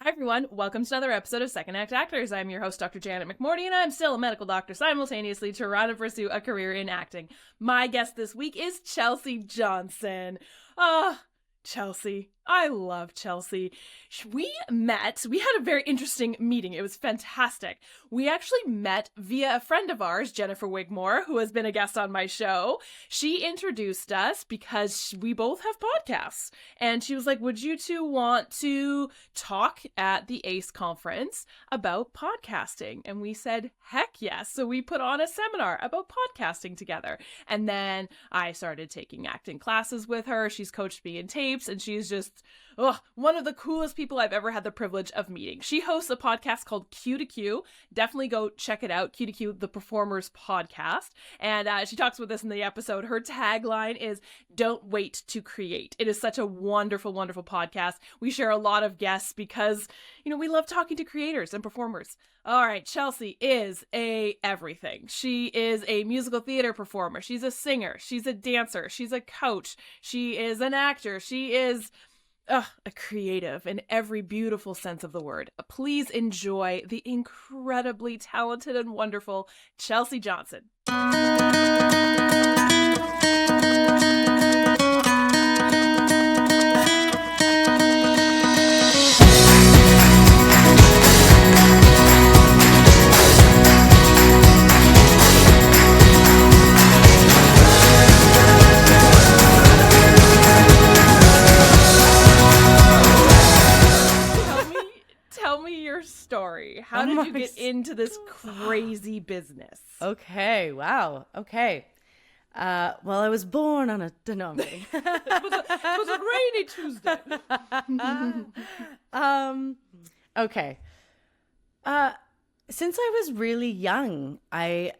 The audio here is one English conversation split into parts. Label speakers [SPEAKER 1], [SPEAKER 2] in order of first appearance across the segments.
[SPEAKER 1] everyone. Welcome to another episode of Second Act Actors. I'm your host, Dr. Janet McMorty, and I'm still a medical doctor simultaneously trying to pursue a career in acting. My guest this week is Chelsea Johnson. Chelsea. I love Chelsea. We had a very interesting meeting. It was fantastic. We actually met via a friend of ours, Jennifer Wigmore, who has been a guest on my show. She introduced us because we both have podcasts. And she was like, would you two want to talk at the ACE conference about podcasting? And we said, heck yes. So we put on a seminar about podcasting together. And then I started taking acting classes with her. She's coached me in tapes, and she's just one of the coolest people I've ever had the privilege of meeting. She hosts a podcast called Q to Q. Definitely go check it out. Q to Q, the Performers Podcast. And she talks about this in the episode. Her tagline is, "Don't wait to create." It is such a wonderful, wonderful podcast. We share a lot of guests because, we love talking to creators and performers. All right, Chelsea is everything. She is a musical theater performer. She's a singer. She's a dancer. She's a coach. She is an actor. She is a creative in every beautiful sense of the word. Please enjoy the incredibly talented and wonderful Chelsea Johnson. Tell me your story. How did you get into this crazy business?
[SPEAKER 2] Okay. Wow. Okay. Well, I was born on a... No, I'm kidding.
[SPEAKER 1] it was a rainy Tuesday.
[SPEAKER 2] Okay. Since I was really young, it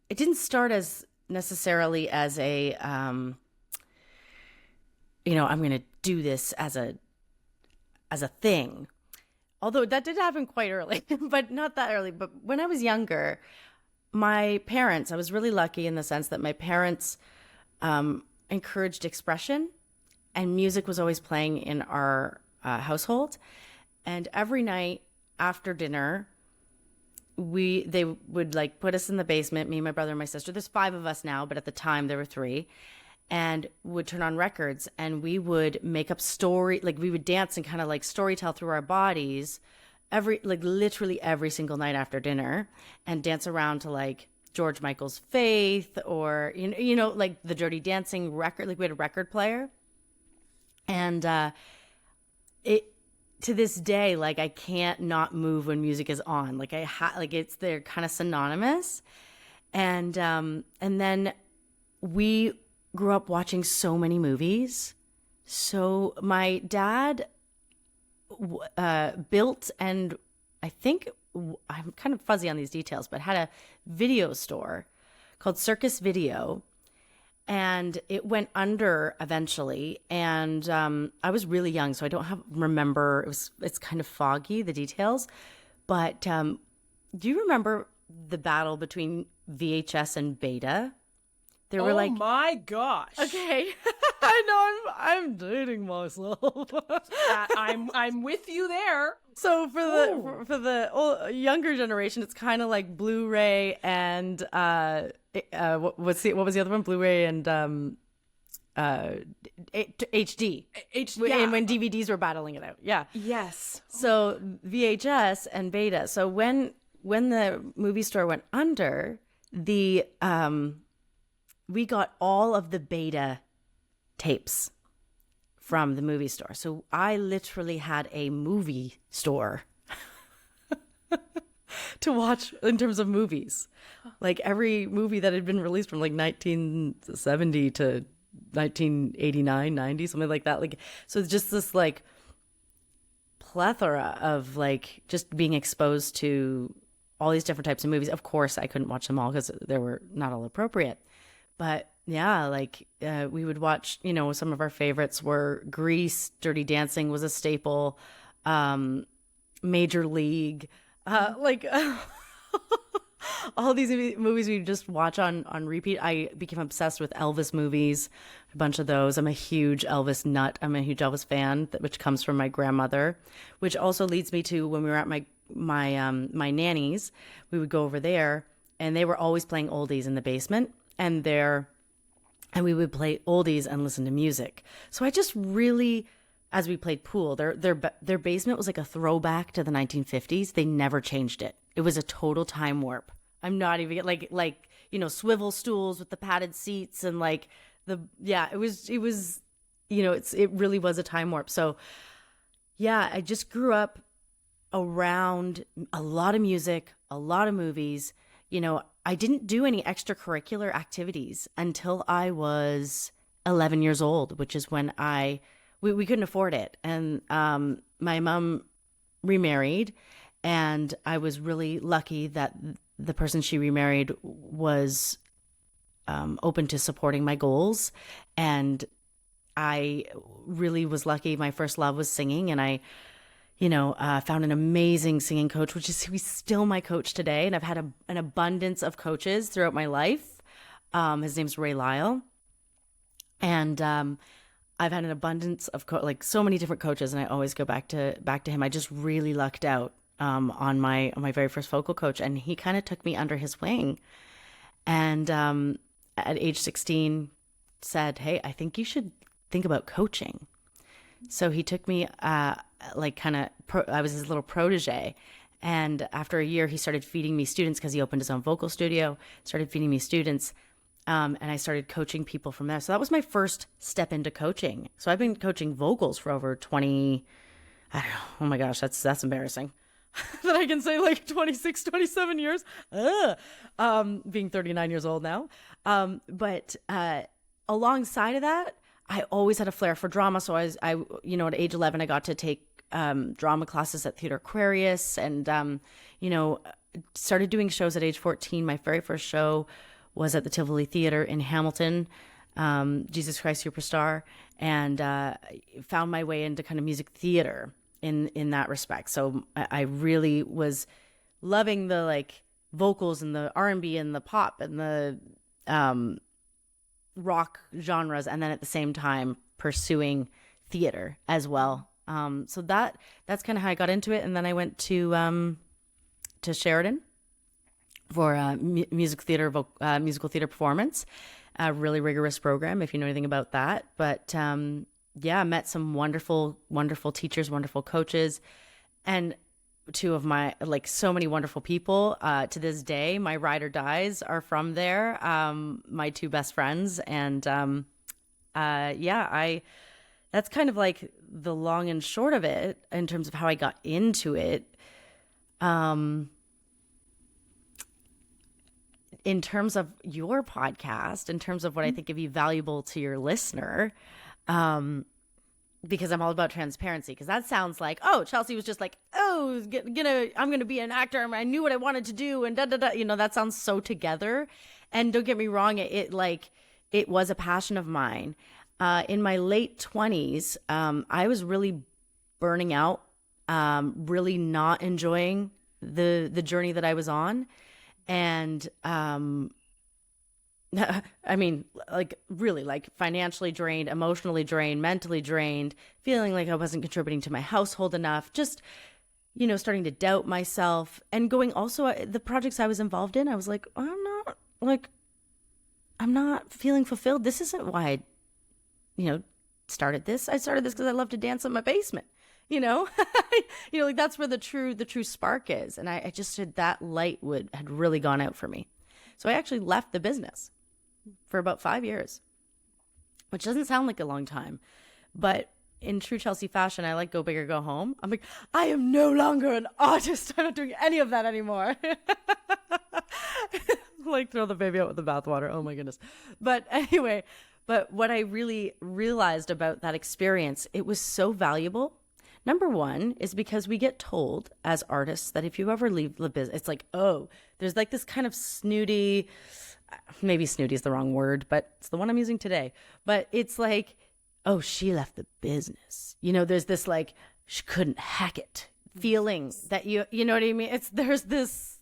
[SPEAKER 2] didn't start as necessarily as a, I'm going to do this as a thing. Although that did happen quite early, but not that early. But when I was younger, my parents, I was really lucky in the sense that my parents encouraged expression, and music was always playing in our household. And every night after dinner, they would put us in the basement, me, my brother, and my sister. There's 5 of us now, but at the time there were 3. And would turn on records, and we would make up we would dance and kind of storytell through our bodies literally every single night after dinner, and dance around to George Michael's Faith, or the Dirty Dancing record. We had a record player, and it to this day, I can't not move when music is on. They're kind of synonymous, and then we grew up watching so many movies. So my dad built, and I think, I'm kind of fuzzy on these details, but had a video store called Circus Video, and it went under eventually. And I was really young, so I don't remember. It's kind of foggy, the details. But do you remember the battle between VHS and Beta? They were
[SPEAKER 1] my gosh.
[SPEAKER 2] Okay. I know I'm dating myself.
[SPEAKER 1] I'm with you there.
[SPEAKER 2] So for the younger generation, it's kind of like Blu-ray and what was the other one? Blu-ray and HD.
[SPEAKER 1] Yeah.
[SPEAKER 2] And when DVDs were battling it out. Yeah.
[SPEAKER 1] Yes.
[SPEAKER 2] So VHS and Beta. So when the movie store went under, we got all of the Beta tapes from the movie store. So I literally had a movie store to watch in terms of movies. Every movie that had been released from 1970 to 1989, 90, something like that. So it's just this plethora of just being exposed to all these different types of movies. Of course, I couldn't watch them all because they were not all appropriate. But yeah, we would watch, some of our favorites were Grease, Dirty Dancing was a staple, Major League, all these movies we just watch on repeat. I became obsessed with Elvis movies, a bunch of those. I'm a huge Elvis nut. I'm a huge Elvis fan, which comes from my grandmother, which also leads me to when we were at my nanny's, we would go over there and they were always playing oldies in the basement and we would play oldies and listen to music. So I just really, as we played pool, their basement was like a throwback to the 1950s. They never changed it. It was a total time warp. I'm not even like swivel stools with the padded seats and it really was a time warp. So yeah, I just grew up around a lot of music, a lot of movies. I didn't do any extracurricular activities until I was 11 years old, which is when we couldn't afford it. And my mom remarried, and I was really lucky that the person she remarried was open to supporting my goals. And I really was lucky. My first love was singing, and I found an amazing singing coach, he's still my coach today. And I've had an abundance of coaches throughout my life. His name's Ray Lyle. And I've had an abundance of so many different coaches, and I always go back to him. I just really lucked out on my very first vocal coach, and he kind of took me under his wing. And at age 16 said, "Hey, I think you should think about coaching." So he took me I was his little protege. And after a year, he started feeding me students because he opened his own vocal studio, started feeding me students. And I started coaching people from there. So that was my first step into coaching. So I've been coaching vocals for over 20, I don't know. Oh my gosh, that's embarrassing that I can say 26, 27 years, being 39 years old now. But alongside of that, I always had a flair for drama. So at age 11, I got to take drama classes at Theatre Aquarius and, started doing shows at age 14. My very first show was at the Tivoli Theatre in Hamilton, Jesus Christ Superstar, and found my way into kind of music theater in that respect. So I really was loving the vocals and the R&B and the pop and the rock genres, and then at the same time pursuing theater as well. So that's kind of how I got into it. And then I went to Sheridan for musical theater performance, a really rigorous program, if you know anything about that. But I met some wonderful, wonderful teachers, wonderful coaches, and two of my, so many wonderful people. To this day, my ride or dies are from there, my two best friends. And that's kind of the long and short of it in terms of how I got into it. In terms of your podcast, in terms of what I think would be valuable to your listener, because I'm all about transparency, because that sounds like, oh, Chelsea was just I'm going to be an actor. I knew what I wanted to do and that sounds so together. And don't get me wrong. It was a passion of mine. In my late 20s, I was really burning out, really not enjoying the journey that I was on. And, really financially drained, emotionally drained, mentally drained, feeling like I wasn't contributing to my household enough, just, starting to doubt myself, and going also the projects I was involved in. I was like, I'm not feeling fulfilled. This isn't why I, started this. I started this because I love to dance in my basement. That's where the true spark is. And I just said that light had really gone out for me. So I actually left the business for about 5 years, which doesn't sound like a long time, but in true Chelsea fashion, I go big or go home. I'm like, I am no longer an artist. I'm not doing any of that anymore. Throw the baby out with the bathwater. Oh my goodness. But anyway, what I really realized about that experience, it was so valuable. Number one is because we get told as artists that if you ever leave the business, it's there's this kind of snooty, maybe snooty is the wrong word, but it's the one I'm using today. But it's oh, she left the business. There's this she couldn't hack it feeling that you know what I mean? There's this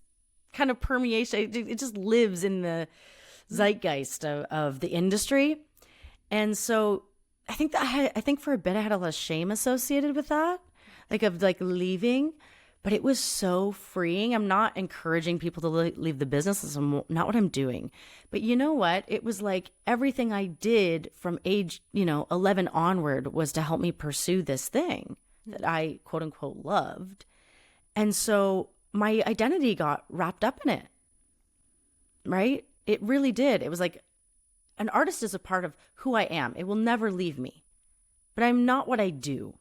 [SPEAKER 2] kind of permeation. It just lives in the zeitgeist of the industry. And so I think I think for a bit I had a lot of shame associated with that, of leaving, but it was so freeing. I'm not encouraging people to leave the business. That's not what I'm doing. But you know what? It was like everything I did from age, 11 onward was to help me pursue this thing that I quote unquote loved. And so my identity got wrapped up in it, right? It really did. It was like an artist is a part of who I am. It will never leave me, but I'm not what I do,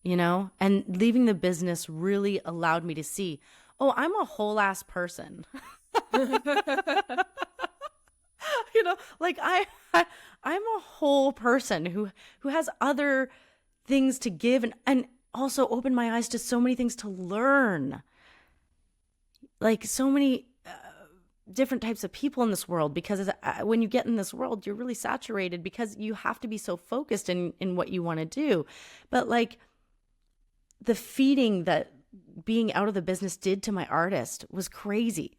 [SPEAKER 2] and leaving the business really allowed me to see, oh, I'm a whole ass person. I'm a whole person who has other things to give and also open my eyes to so many things to learn. Like so many different types of people in this world, because when you get in this world, you're really saturated because you have to be so focused in what you want to do. But the feeding that being out of the business did to my artist was crazy.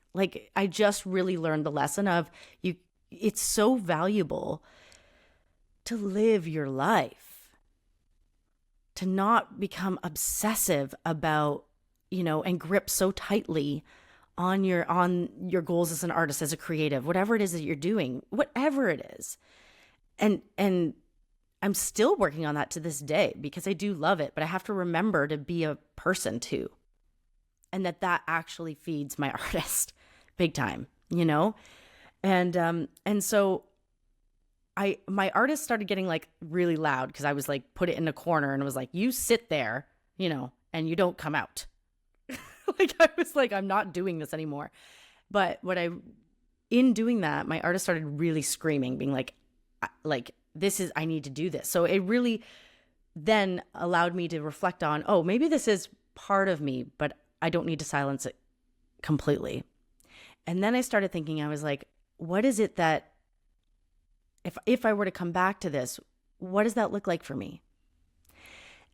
[SPEAKER 2] I just really learned the lesson of it's so valuable to live your life, to not become obsessive about, and grip so tightly on your goals as an artist, as a creative, whatever it is that you're doing, whatever it is. And I'm still working on that to this day because I do love it, but I have to remember to be a person too. And that actually feeds my artist big time, And so my artist started getting really loud because I was put it in a corner and was you sit there, and you don't come out. I was I'm not doing this anymore. But in doing that, my artist started really screaming, being I need to do this. So it really then allowed me to reflect on, oh, maybe this is part of me, but I don't need to silence it completely. And then I started thinking, I was what is it that if I were to come back to this, what does that look like for me?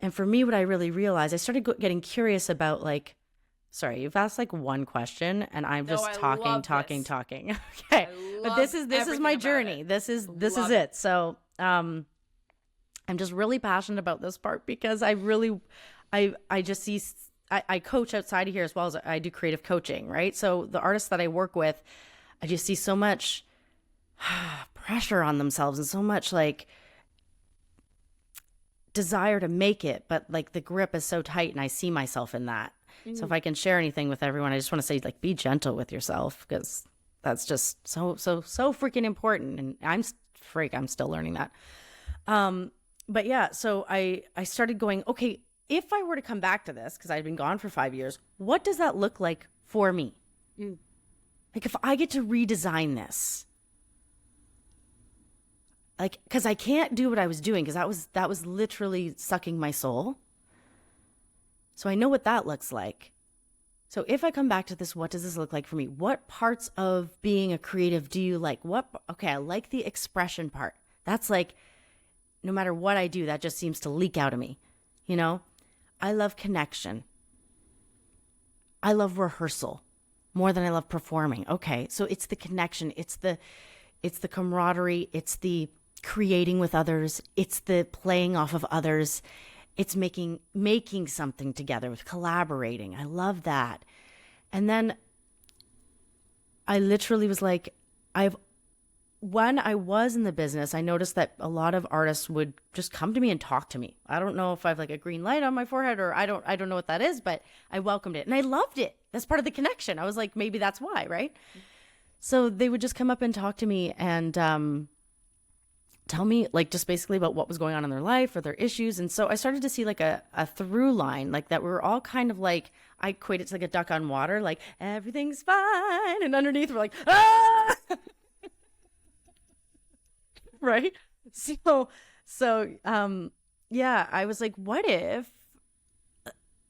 [SPEAKER 2] And for me, what I really realized, I started getting curious about sorry, you've asked one question and I'm just talking. Okay. But this is my journey. This is it. So, I'm just really passionate about this part because I just see, I coach outside of here as well as I do creative coaching, right? So the artists that I work with, I just see so much pressure on themselves and so much desire to make it, but the grip is so tight and I see myself in that. Mm-hmm. So if I can share anything with everyone, I just want to say be gentle with yourself because that's just so freaking important. And I'm still learning that. But yeah, so I started going, okay, if I were to come back to this, because I'd been gone for 5 years, what does that look like for me? Mm. If I get to redesign this, because I can't do what I was doing, because that was literally sucking my soul. So I know what that looks like. So if I come back to this, what does this look like for me? What parts of being a creative do you like? Okay, I like the expression part. That's no matter what I do, that just seems to leak out of me. I love connection. I love rehearsal more than I love performing. Okay, so it's the connection. It's the camaraderie. It's the creating with others. It's the playing off of others. It's making something together with collaborating. I love that. And then I literally was when I was in the business, I noticed that a lot of artists would just come to me and talk to me. I don't know if I have a green light on my forehead or I don't know what that is, but I welcomed it and I loved it. That's part of the connection. I was maybe that's why, right? So they would just come up and talk to me and tell me just basically about what was going on in their life or their issues. And so I started to see a through line that we were all kind of I equate it to a duck on water, everything's fine. And underneath we're ah! Right? So yeah, I was what if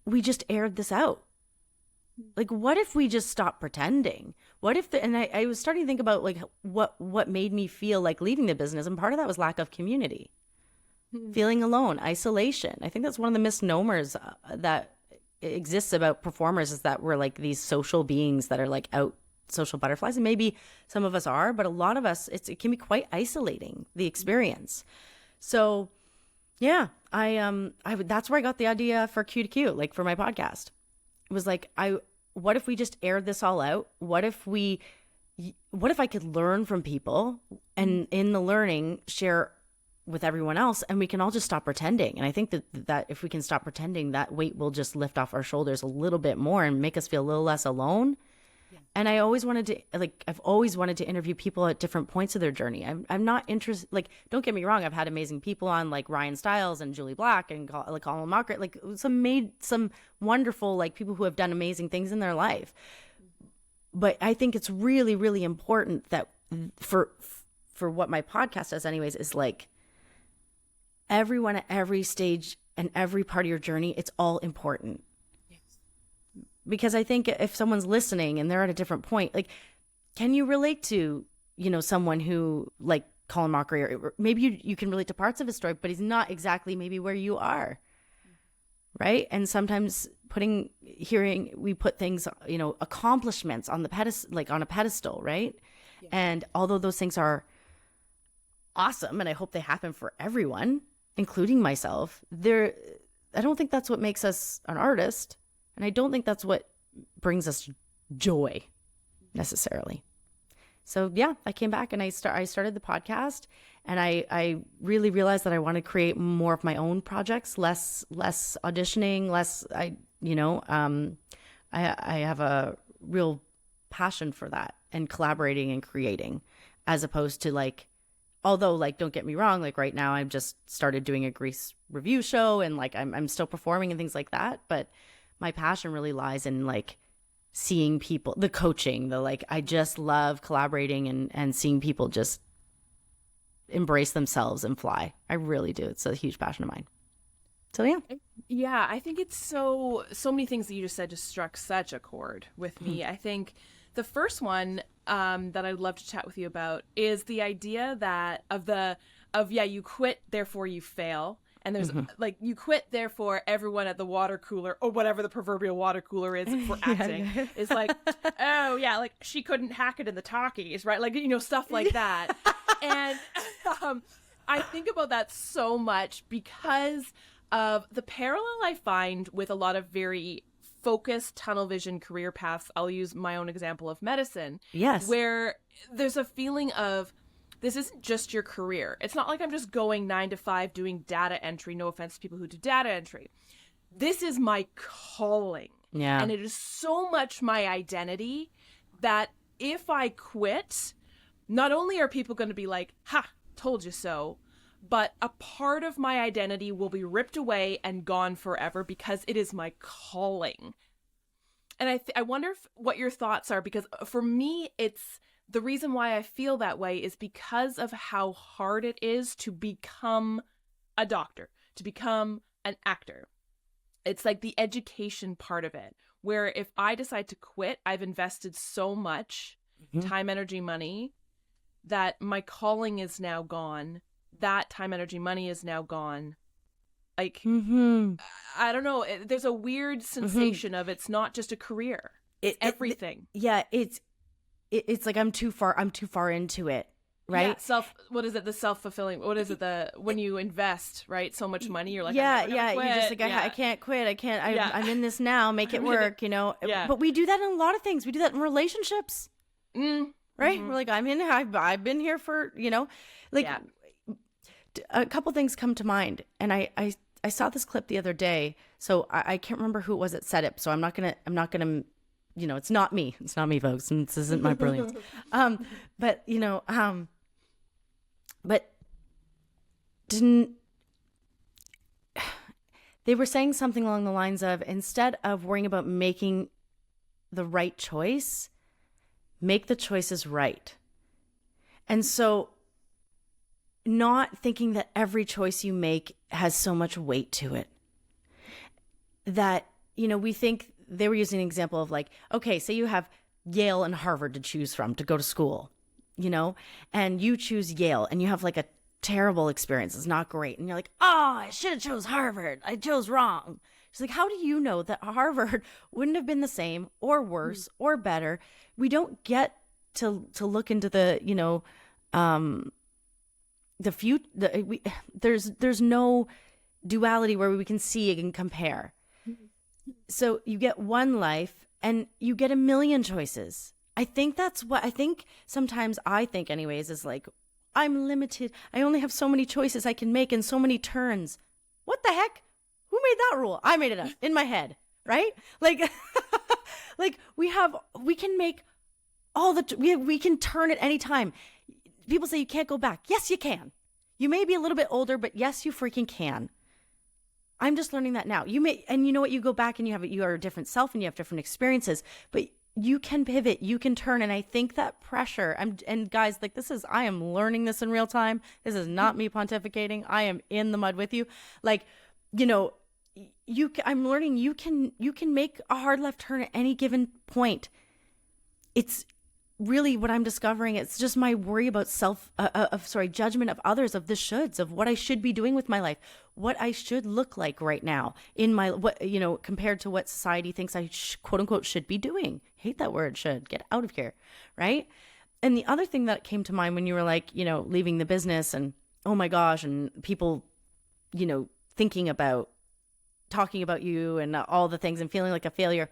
[SPEAKER 2] we just aired this out? What if we just stopped pretending? What if and I was starting to think about what made me feel leaving the business, and part of that was lack of community, feeling alone, isolation. I think that's one of the misnomers that exists about performers is that we're like these social beings that are like out social butterflies, and maybe some of us are, but a lot of us, it can be quite isolating, the experience. So yeah, that's where I got the idea for Q to Q, like for my podcast. It was like, what if we just aired this all out? What if I could learn from people and in the learning share with everyone else, and we can all just stop pretending. And I think that if we can stop pretending, that weight will just lift off our shoulders a little bit more and make us feel a little less alone. Yeah. And I've always wanted to interview people at different points of their journey. I'm not interested, like, don't get me wrong, I've had amazing people on, like Ryan Stiles and Julie Black and like Colin Mockert, like some wonderful, like, people who have done amazing things in their life. But I think it's really, really important that for what my podcast does anyways, is like, everyone at every stage and every part of your journey, it's all important. Yes. Because I think if someone's listening and they're at a different point, like, can you relate to, someone who, like Colin Mockert, or maybe you can relate to parts of his story, but he's not exactly maybe where you are. Right. And sometimes we put things, accomplishments on the pedestal, like on a pedestal. Right. Yeah. And although those things are awesome, and I hope they happen for everyone, including myself, I don't think that's what makes us an artist. And I don't think that's what brings us joy necessarily. So yeah, I came back and I started the podcast, and I really realized that I want to create more of my own projects, less auditioning, I have a real passion for that and collaborating and creating, as opposed to like, although, like, don't get me wrong, like right now I've just started doing a Grease review show, and like I'm still performing and things like that. But my passion really lies in like seeing people, the coaching, I just love collaborating and seeing people just embrace themselves and fly. I really do. It's a huge passion of mine. So yeah.
[SPEAKER 1] Yeah, I think it's so many things that you just said just struck such a chord with me. I think the first one that I'd love to chat with you about is the idea that you quit, therefore you fail. And there's like, you quit, therefore everyone at the water cooler, or whatever the proverbial water cooler is for acting, is like, oh yeah, like she couldn't hack it in the talkies, right? Like, stuff like that. And I think about that so much because of the parallel I find with a lot of very focused tunnel vision career paths. I'll use my own example of medicine.
[SPEAKER 2] Yes.
[SPEAKER 1] Where there's a feeling of, this isn't just your career. It's not like I'm just going 9 to 5 doing data entry. No offense to people who do data entry. This is my calling.
[SPEAKER 2] Yeah.
[SPEAKER 1] And it is so much my identity that if I quit, not only are people going to be like, ha, told you so, but a part of my identity will be ripped away and gone forever because it is my calling. And I wonder what your thoughts are, because for me, it's the reason why I feel that way is because of how hard it is to become a doctor, to become an actor. It's like the education part of it, where if I decide to quit, I've invested so much time, energy, money, that my calling is now gone. That time, energy, money is now gone. Like, I don't know. There's a weird sensation of it's not just a career. It's everything.
[SPEAKER 2] It's like I'm too far into it, right?
[SPEAKER 1] Yeah, what is it? The self-fulfilling. What is it? When you invest, right? So much money, you're like,
[SPEAKER 2] you're just like, I can't quit. I can't. I'm in this now. Make it work,
[SPEAKER 1] Yeah.
[SPEAKER 2] But we do that in a lot of things. We do that in relationships, right? We're like, I've been here for, a couple things come to mind, and I saw this clip the other day. So I can't remember who it was that said it. So I'm not gonna. It's not me. It's not me, folks. And this isn't my brilliance. But they were saying something along the lines of, instead of worrying about making the right choice, make the choices right. And so not thinking that every choice you make has so much weight to it. That, we think, they were using an example of like, okay, say you have Yale and Harvard to choose from to go to school, and you choose Yale and you have like a terrible experience. It's not great. And you're like, oh, I should have chose Harvard. I chose wrong. She's like, how do you know that Harvard wouldn't have been the same or worse or better? We don't get to look into the, the future. There's no duality where we can see and compare. So you get one life and you get a million choices. I think sometimes I think anyways is like, I'm limited. I only have so many choices I can make and so many turns. What the heck? Who made that rule? I made it up in my head, right? Like, like we can make we can turn at any time. People say you can't go back. Yes, you can. You may be a little bit older, but yes, you freaking can. I'm just learning that now. And you know what? You go back and you are a different self and you have different experiences, but you can pivot, you can turn. And I think that pressure, and guys, like I am learning this in real time. This is not me pontificating. I am in the mud with you. Like, I'm learning you can make a hard left turn at any given point. It's really what I'm discovering. It's just my worry about judgment of others, of the shoulds, of what I should be doing with my life, what I should look like right now in my, compared to what society thinks I quote unquote should be doing. Hate that word, should. Get out of here. Right. And the other thing that came to mind when you were like, leaving the business and, oh my gosh, and people, thinking about talking about you and all the things and feeling like a failure.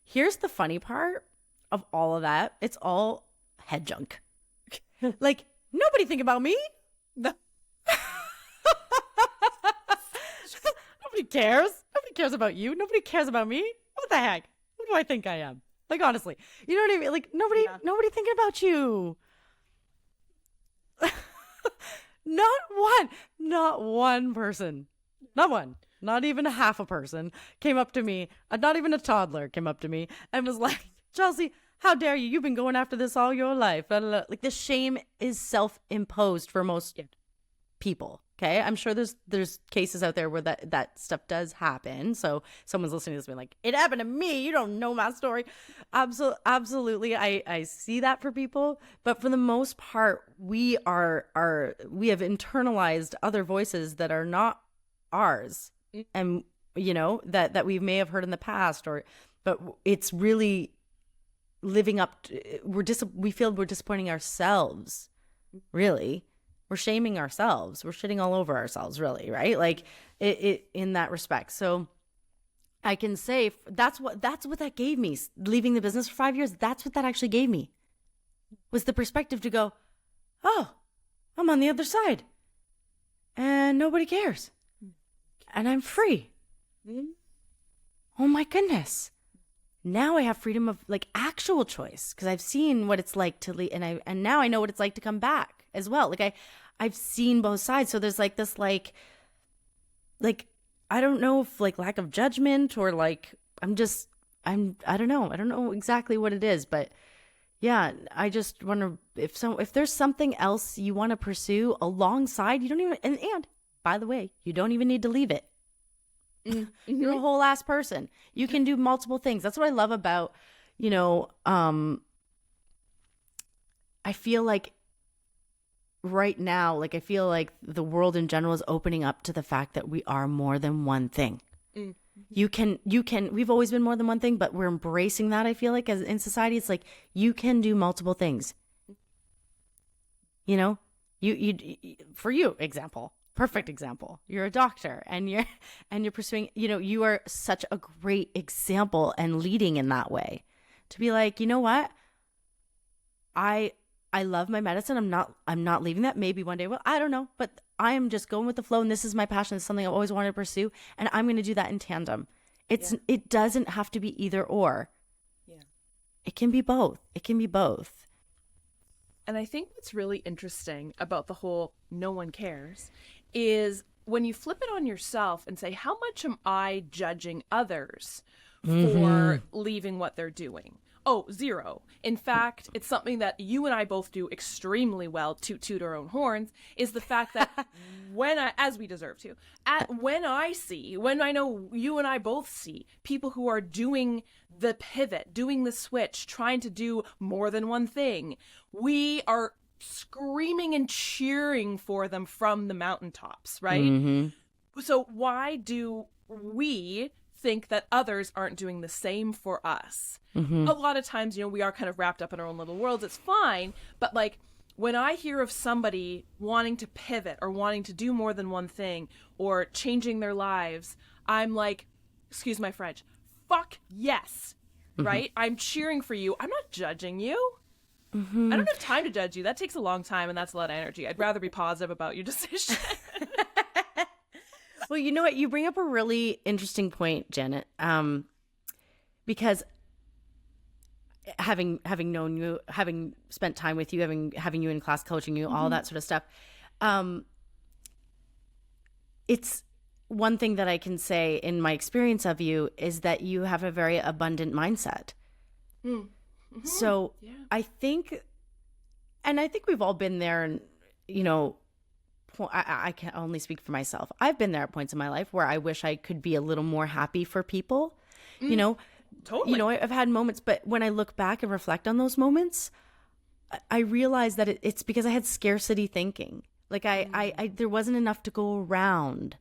[SPEAKER 2] Here's the funny part of all of that. It's all head junk. Like, nobody think about me. No. Nobody cares. Nobody cares about you. Nobody cares about me. What the heck? Who do I think I am? Like, honestly, you know what I mean? Like, nobody thinking about you. Not one person, not one, not even a half a person came up to me. Not even a toddler came up to me and was like, Chelsea, how dare you? You've been going after this all your life. Like, the shame is self-imposed for most people. Okay. I'm sure there's cases out there where that stuff does happen. So someone's listening to this being like, it happened to me. You don't know my story. Absolutely. I see that for people, but for the most part, we have internalized other voices that are not ours. And that we may have heard in the past, but it's really living up to, we feel we're disappointing ourselves. Really, we're shaming ourselves. We're shitting all over ourselves, really, right? Like it in that respect. So I can say that's what that gave me. Leaving the business for 5 years, that's what that actually gave me, was the perspective to go, oh, I'm on the other side and nobody cares. And I'm free. Oh my goodness. Now I have freedom of like actual choice, because I've seen what it's like to leave, and now I know what it's like to come back as well. Like I've seen both sides. So there's like this like I don't know if like lack of judgment or like I don't know exactly what it is, but yeah, I just wonder if there's something else you want to pursue alongside, you don't even and by the way, you don't even need to leave it. Mm-hmm. You're a whole ass person. You can do multiple things. That's what I love about, I feel like right now, like I feel like the world in general is opening up to the fact that we are more than one thing. Mm-hmm. We've always been more than one thing, but we're embracing that. I feel like as in society, it's like, you can do multiple things. You for you, perfect example. You're a doctor and you're pursuing, you are such a great example and leading in that way to be like, you know what? I love my medicine. I'm not leaving that. Maybe one day, well, I don't know, but I am just going with the flow. And this is my passion. It's something I've always wanted to pursue. And I'm going to do that in tandem. It doesn't have to be either or. Yeah. It can be both.
[SPEAKER 1] And I think what's really interesting about the whole no one cares is when you flip it on yourself and say, how much am I judging others for leaving what they're doing? Oh, zero. In fact, it's something that you and I both do extremely well, toot our own horns, is the fact that as we deserve to, when I know you and I both see people who are doing the pivot, doing the switch, trying to do more than one thing, we are screaming and cheering for them from the mountaintops, right? Mm-hmm. So why do we think that others aren't doing the same for us.
[SPEAKER 2] Mm-hmm.
[SPEAKER 1] A lot of times, you know, we are kind of wrapped up in our own little worlds. It's fine. But like when I hear of somebody wanting to pivot or wanting to do more than one thing or changing their lives, I'm like, excuse my French, fuck yes. Right? I'm cheering for you. I'm not judging you. I don't have time to judge you. That takes a long time and that's a lot of energy. I'd rather be positive about your decision.
[SPEAKER 2] Well, you know what? You bring up a really interesting point, Janet, because having known you, having spent time with you, having you in class coaching you, all that sort of stuff, it's one thing that I can say in my experience of you is that you have a very abundant mindset. So I think we've all been there, and you know, I can only speak for myself. I've been there at points in my life where I wish I could be a little more happy for people. You know,
[SPEAKER 1] Totally.
[SPEAKER 2] You know, I've had moments, but when I look back and reflect on those moments, I realize that it's because I had scarcity thinking. Like I there wasn't enough to go around.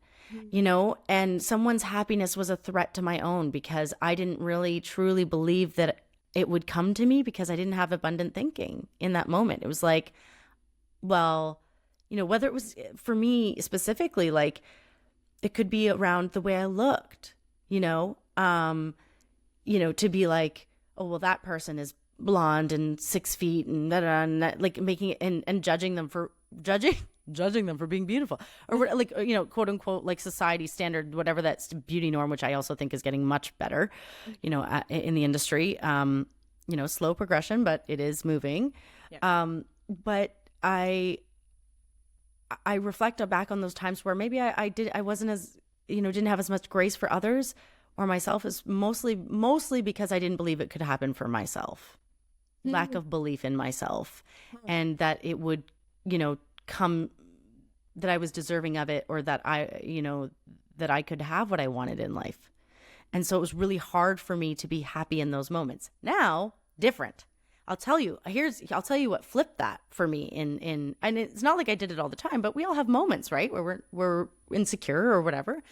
[SPEAKER 2] You know, and someone's happiness was a threat to my own because I didn't really truly believe that it would come to me because I didn't have abundant thinking in that moment. It was like, well, you know, whether it was for me specifically, like it could be around the way I looked, you know, to be like, oh, well, that person is blonde and 6 feet and that, like making it and judging them for being beautiful or like, you know, quote unquote, like society standard, whatever that's beauty norm, which I also think is getting much better, you know, in the industry, you know, slow progression, but it is moving. Yeah. But I reflect back on those times where maybe I wasn't as, you know, didn't have as much grace for others or myself, as mostly because I didn't believe it could happen for myself. Lack of belief in myself and that it would, you know, come, that I was deserving of it, or that that I could have what I wanted in life. And so it was really hard for me to be happy in those moments. Now, different. I'll tell you what flipped that for me in and it's not like I did it all the time, but we all have moments, right? Where we're insecure or whatever.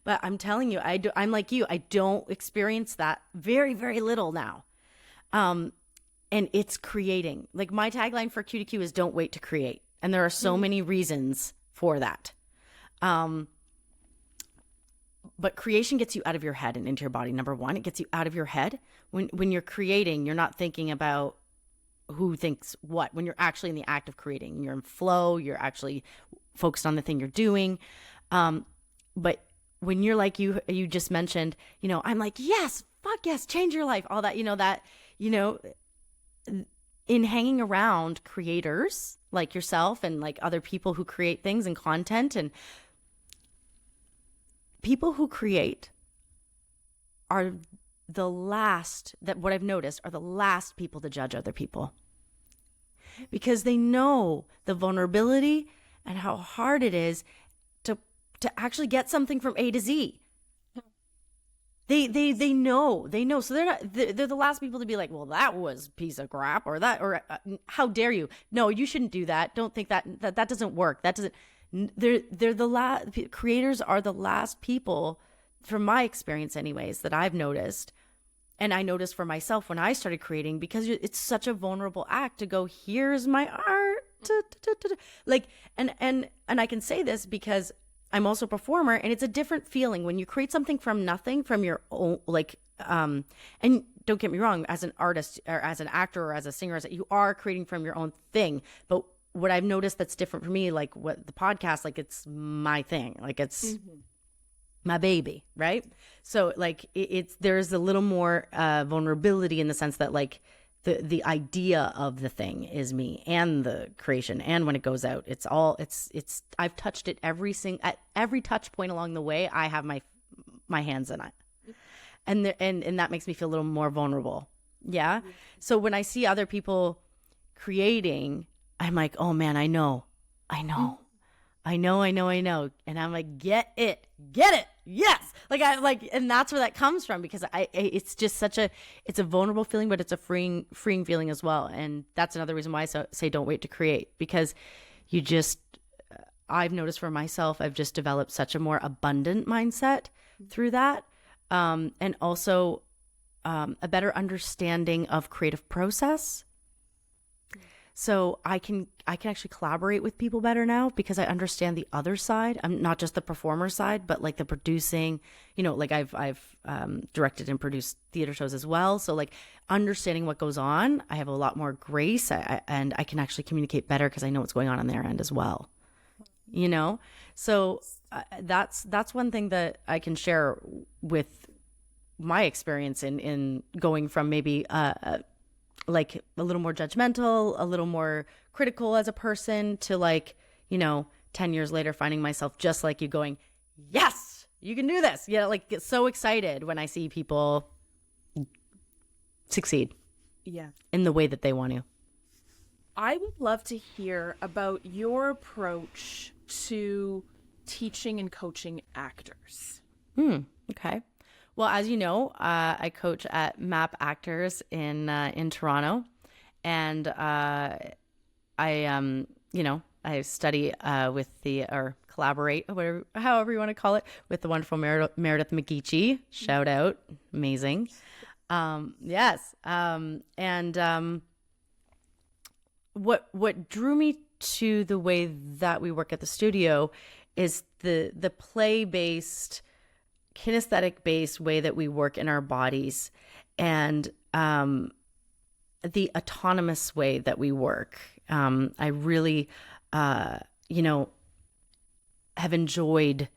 [SPEAKER 2] But I'm telling you, I'm like you. I don't experience that, very, very little now. And it's creating. Like my tagline for Q2Q is don't wait to create. And there are so many reasons for that. But creation gets you out of your head and into your body. Number one, it gets you out of your head. When you're creating, you're not thinking about who thinks what. When you're actually in the act of creating, you're in flow, you're actually focused on the thing you're doing. But when you're like you just mentioned, you know, I'm like, yes, fuck yes, change your life, all that, in hanging around creators like yourself and like other people who create things and content, and people who create are the last, that what I've noticed are the last people to judge other people, because they know the vulnerability and how hard it is to actually get something from A to Z. They know. So they're the last people to be like, well, that was a piece of crap, or how dare you? No, you shouldn't do that. Don't think that doesn't work. That doesn't. They're the last. Creators are the last people, from my experience, anyways, that I've noticed, and I noticed for myself when I started creating, because it's such a vulnerable act to go, here's my art, like, and I can say this because I'm also a performer, and it's a different feeling when you create something from nothing, from your own, like, and don't get me wrong, as an artist or as an actor or as a singer, you are creating from your own thing. But what I've noticed that's different for me, like what the podcast, like it's my thing, like it's my baby, right? So like there's a little more vulnerability in the sense that like the idea of the thing is me, and the creation, and when it goes out, it's I've touched it at every touch point along the way. I have my hands in it, and that makes me feel a little more vulnerable. Yeah. So when I see other people creating, I'm like, oh man, I know, and I'm like, get it, yes. And that's where that comes from, because it's just it's a vulnerable feeling, but it's a freeing feeling as well. And that's another reason why I say don't wait to create, because I've noticed for myself, I've just developed such a more abundant mindset through that. and also a better understanding of creative process. So I can actually collaborate with people better now because I understand the other side. I'm not just the performer side, but like the producing, like I've directed and produced theater shows as well. So like understanding what goes on, I have a lot more grace and I can actually communicate better because I know what's going on their end as well. So that's one thing that I can share with my experience in going from maybe like a little more judgmental, a little more critical as a person to 10 years later finding myself just like you going, yes, you can do this. Like get so excited when I see people succeed.
[SPEAKER 1] Yeah.
[SPEAKER 2] In the way that they want to.
[SPEAKER 1] I would love to hear about your approach to teaching and coaching actors.
[SPEAKER 2] Okay. Well, as you know, I coach at MAP Actors in Toronto, and I study or collaborate, however you want to call it, with the wonderful Meredith McGeechee. Shout out, amazing. Yes. What drew me to the way that we work at the studio is the play-based, kinesthetic-based way that we work in our bodies, and the autonomous way that we work. I really, have enjoyed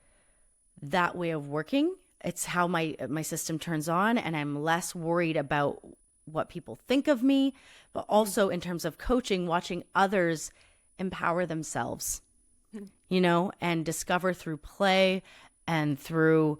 [SPEAKER 2] that way of working. It's how my system turns on, and I'm less worried about what people think of me, but also in terms of coaching, watching others empower themselves, and discover through play and through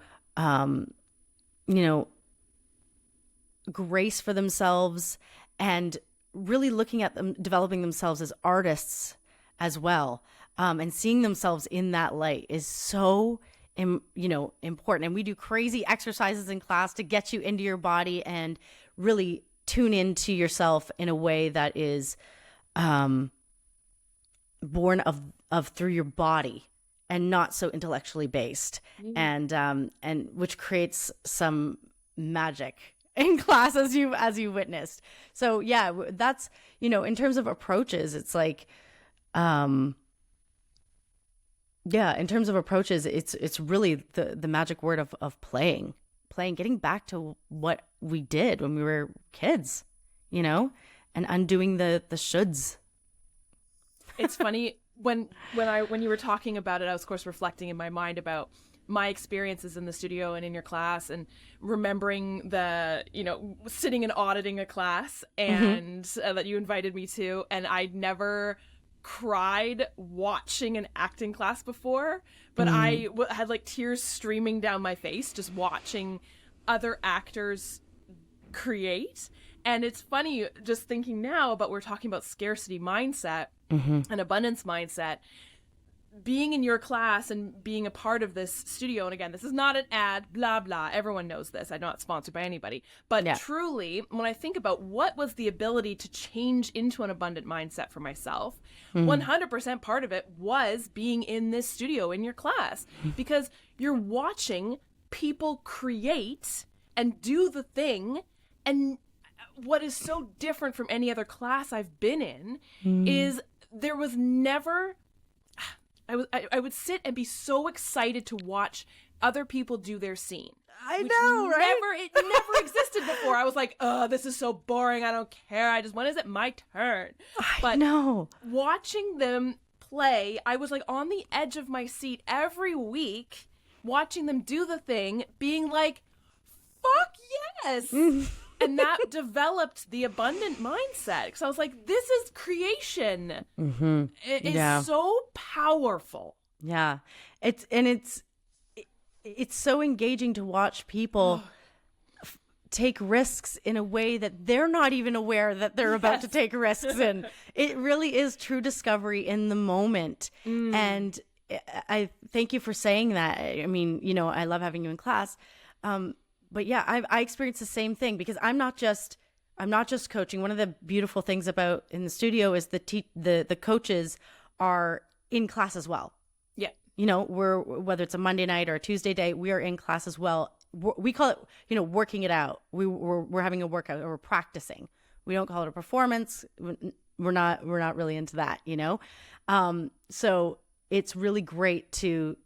[SPEAKER 2] grace for themselves, and really looking at them, developing themselves as artists as well. And seeing themselves in that light is so, important. And we do crazy exercises in class to get you into your body and really tune into yourself in a way that is born of through your body, and not so intellectually based, and which creates some magic in class as you witnessed. So yeah, that's in terms of approaches, it's like, in terms of approaches, it's really the magic word of playing, getting back to what we did when we were kids, and undoing the shoulds.
[SPEAKER 1] It's funny. When you were talking about it, I was of course reflecting in my mind about my experiences in the studio and in your class, and remembering sitting and auditing a class and that you invited me to, and I'd never cried watching an acting class before, but I had like tears streaming down my face just watching other actors create. And it's funny just thinking now about, we're talking about scarcity mindset and abundance mindset, being in your class and being a part of this studio. And again, this is not an ad, blah, blah. Everyone knows this. I'm not sponsored by anybody. But truly, when I think about what was the ability to change into an abundant mindset for myself, 100% part of it was being in this studio in your class, because you're watching people create and do the thing. And what is so different from any other class I've been in is there was never, I would sit and be so excited to watch other people do their scene.
[SPEAKER 2] I know, right?
[SPEAKER 1] It never existed before. I was like, oh, this is so boring. I don't care. When is it my turn?
[SPEAKER 2] I know.
[SPEAKER 1] Watching them play, I was like on the edge of my seat every week, watching them do the thing, being like, fuck yes. And that developed the abundant mindset, because I was like, this is creation. It is so powerful.
[SPEAKER 2] Yeah. It's so engaging to watch people take risks in a way that they're not even aware that they're about to take risks in. It really is true discovery in the moment. And I thank you for saying that. I mean, I love having you in class. But yeah, I experienced the same thing, because I'm not just coaching. One of the beautiful things about in the studio is the coaches are in class as well.
[SPEAKER 1] Yeah.
[SPEAKER 2] Whether it's a Monday night or a Tuesday day, we are in class as well, we call it, working it out. We're having a workout, or we're practicing. We don't call it a performance. We're not really into that, So it's really great to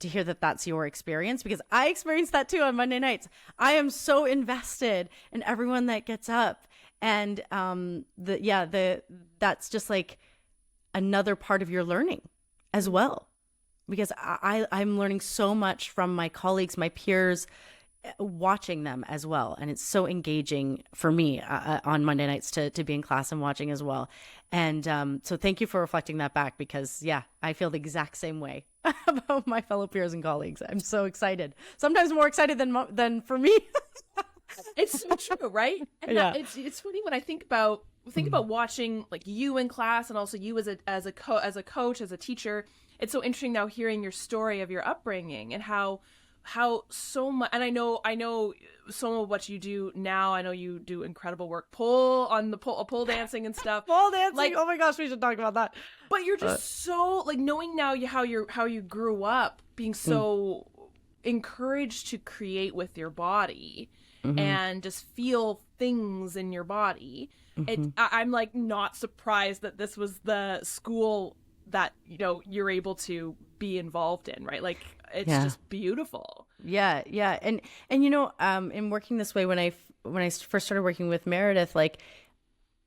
[SPEAKER 2] hear that that's your experience, because I experienced that too on Monday nights. I am so invested in everyone that gets up, and that's just like another part of your learning as well, because I'm learning so much from my colleagues, my peers, watching them as well. And it's so engaging for me on Monday nights to be in class and watching as well. And so thank you for reflecting that back, because I feel the exact same way about my fellow peers and colleagues. I'm so excited, sometimes more excited than for me.
[SPEAKER 1] It's so true, right? And it's funny when I think about watching like you in class, and also you as a coach, as a teacher. It's so interesting now hearing your story of your upbringing, and how so much. And I know some of what you do now. I know you do incredible work, pole dancing and stuff.
[SPEAKER 2] Pole dancing. Like, oh my gosh, we should talk about that.
[SPEAKER 1] But you're just so like, knowing now how you grew up, being so encouraged to create with your body, and just feel things in your body. I'm like not surprised that this was the school that you're able to be involved in, right? Like, it's just beautiful.
[SPEAKER 2] Yeah. And in working this way, when I first started working with Meredith, like,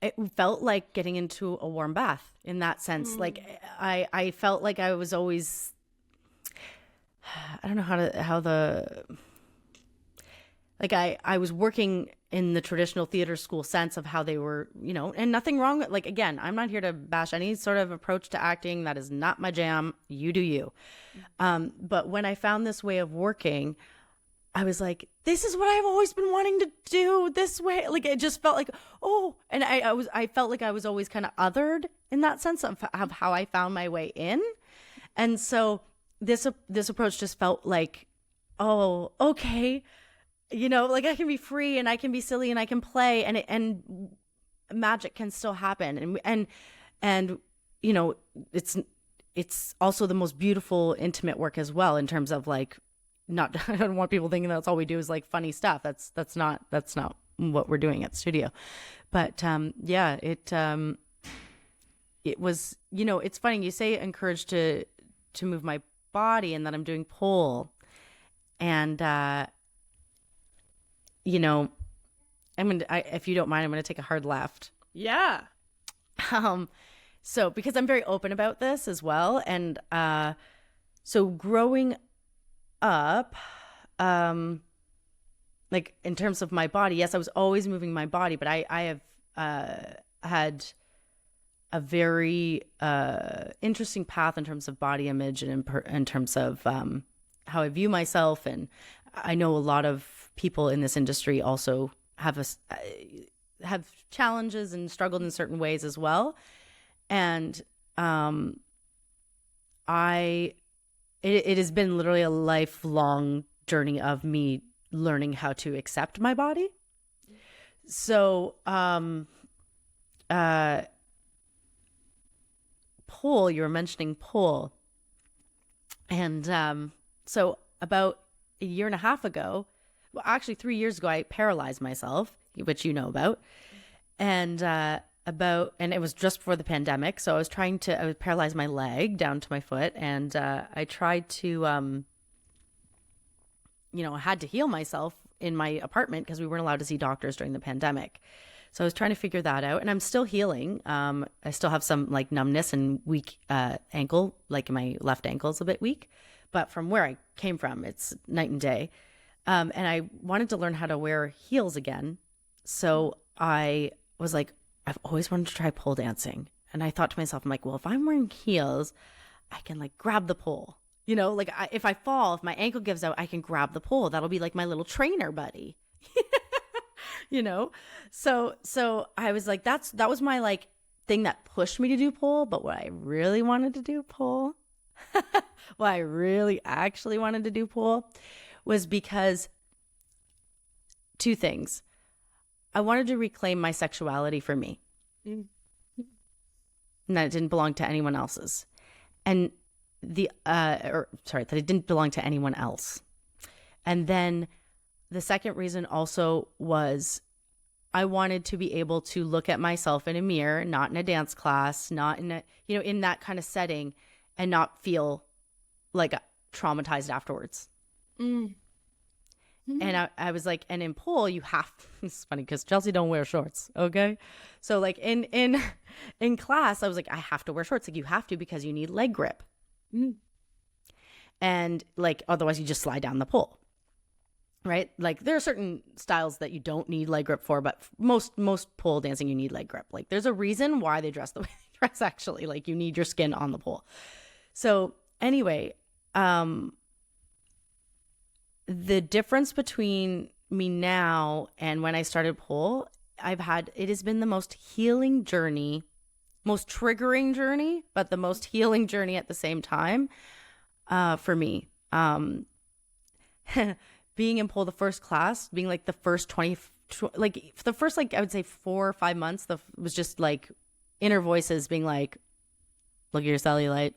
[SPEAKER 2] it felt like getting into a warm bath in that sense. Like, I felt like I was always, I don't know I was working in the traditional theater school sense of how they were, and nothing wrong with, like, again, I'm not here to bash any sort of approach to acting. That is not my jam. You do you. But when I found this way of working, I was like, this is what I've always been wanting to do this way. Like, it just felt like, and I felt like I was always kind of othered in that sense of how I found my way in. And so this approach just felt like, oh, okay. Like, I can be free, and I can be silly, and I can play, and magic can still happen. And it's also the most beautiful, intimate work as well, in terms of like, not, I don't want people thinking that's all we do is like funny stuff. That's not what we're doing at the studio. But it was, it's funny you say encouraged to move my body, and that I'm doing pole, and if you don't mind, I'm going to take a hard left.
[SPEAKER 1] Yeah.
[SPEAKER 2] So because I'm very open about this as well. And so growing up, like, in terms of my body, yes, I was always moving my body, but I have had a very interesting path in terms of body image, and in terms of how I view myself. And I know a lot of people in this industry also have challenges and struggled in certain ways as well. And it has been literally a lifelong journey of me learning how to accept my body. So pole, you were mentioning pole. And so about a year and a half ago, well, actually 3 years ago, I paralyzed myself, which you know about. And it was just before the pandemic. So I was paralyzed my leg down to my foot. And I tried to, I had to heal myself in my apartment, because we weren't allowed to see doctors during the pandemic. So I was trying to figure that out, and I'm still healing. I still have some like numbness and weak ankle, like my left ankle is a bit weak, but from where I came from, it's night and day. And I wanted to learn how to wear heels again. So I was like, I've always wanted to try pole dancing. And I thought to myself, I'm like, well, if I'm wearing heels, I can like grab the pole, if I fall, if my ankle gives out, I can grab the pole. That'll be like my little trainer buddy, So I was like, that was my like thing that pushed me to do pole. But what I really wanted to do pole, what I really actually wanted to do pole was because two things. I wanted to reclaim my sexuality for me. And that it didn't belong to anyone else's. And that it didn't belong to anyone else. And then the second reason also was I wanted to be able to look at myself in a mirror, not in a dance class, not in a, in that kind of setting, and not feel like traumatized afterwards.
[SPEAKER 1] Mm.
[SPEAKER 2] And I was like, and in pole, you have, it's funny because Chelsea don't wear shorts. Okay. So like in class, I was like, I have to wear shorts. Like you have to, because you need leg grip.
[SPEAKER 1] Mm.
[SPEAKER 2] And like, otherwise you just slide down the pole. Right. Like there are certain styles that you don't need leg grip for, but most pole dancing, you need leg grip. Like there's a reason why they dress the way they dress, actually. Like you need your skin on the pole. So anyway, the difference between me now and when I started pole, it has been the most healing journey, most triggering journey, but the most healing journey at the same time, for me. Being in pole, the first class, being like the first 20, like the first, like I would say 4 or 5 months, was just like inner voices being like, look at your cellulite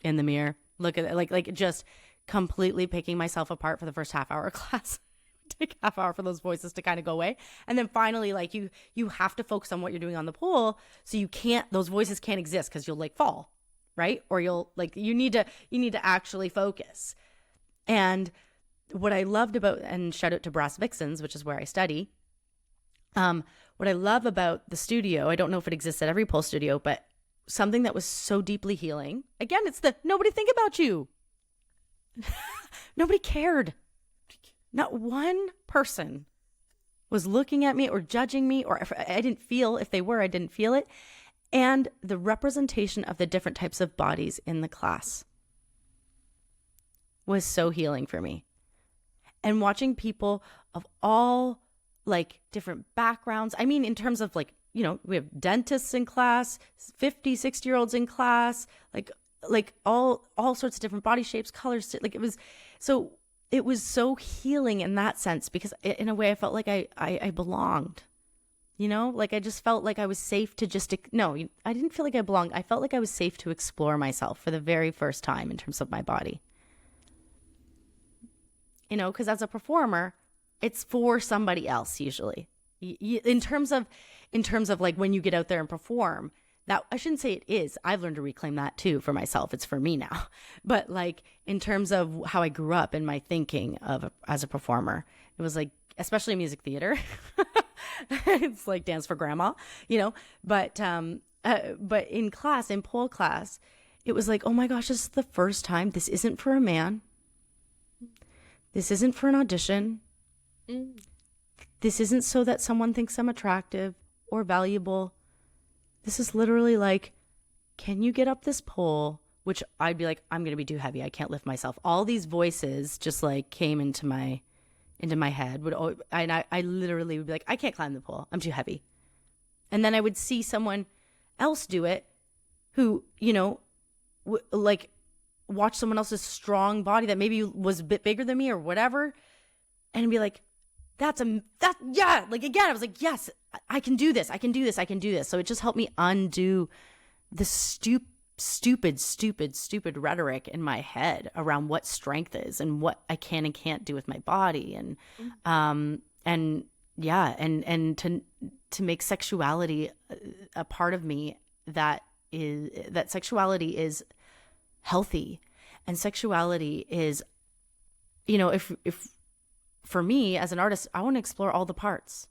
[SPEAKER 2] in the mirror. Look at it. Like just completely picking myself apart for the first half hour of class. Take half hour for those voices to kind of go away. And then finally, like you have to focus on what you're doing on the pole. So those voices can't exist because you'll like fall, right? Or you'll like, you need to actually focus. And what I loved about, and shout out to Brass Vixens, which is where I study. What I love about the studio, I don't know if it exists at every pole studio, but something that was so deeply healing. Again, it's nobody think about you. Nobody cared. Not one person was looking at me or judging me, or I didn't feel, if they were, I didn't feel it. And the representation of the different types of bodies in the class was so healing for me. And watching people of all like different backgrounds. I mean, in terms of like, we have dentists in class, 50, 60-year-olds in class, like all sorts of different body shapes, colors. Like it was so healing in that sense, because in a way I felt like I belonged, like I just felt like I was safe to I didn't feel like I belonged. I felt like I was safe to explore myself for the very first time in terms of my body. Because as a performer, it's for somebody else usually. In terms of like when you get out there and perform, that I shouldn't say it is. I've learned to reclaim that too for myself. It's for me now. But like in terms of how I grew up in my thinking as a performer, it was like, especially music theater. It's like dance for grandma, But in class, in pole class, it was like, oh my gosh, this is the first time. This isn't for a man. This isn't for an audition. This isn't so that someone thinks I'm attractive or valuable. This is literally like, can you get up this pole? Which I'd be like, I'm going to be too heavy. I can't lift myself. All these voices just like came into my head. And I literally would be like, I can't climb the pole. I'm too heavy. And then I would see someone else do it who, like watch someone else's strong body that maybe was a bit bigger than me or whatever. And be like, yeah. Like, again, I was like, yes, I can do this. I can do this. I can do this. So it just helped me undo the stupid rhetoric in my head around what strength is and what I can and can't do with my body. And to make sexuality a part of me that sexuality is healthy, and sexuality is, if for me as an artist, I want to explore all the parts.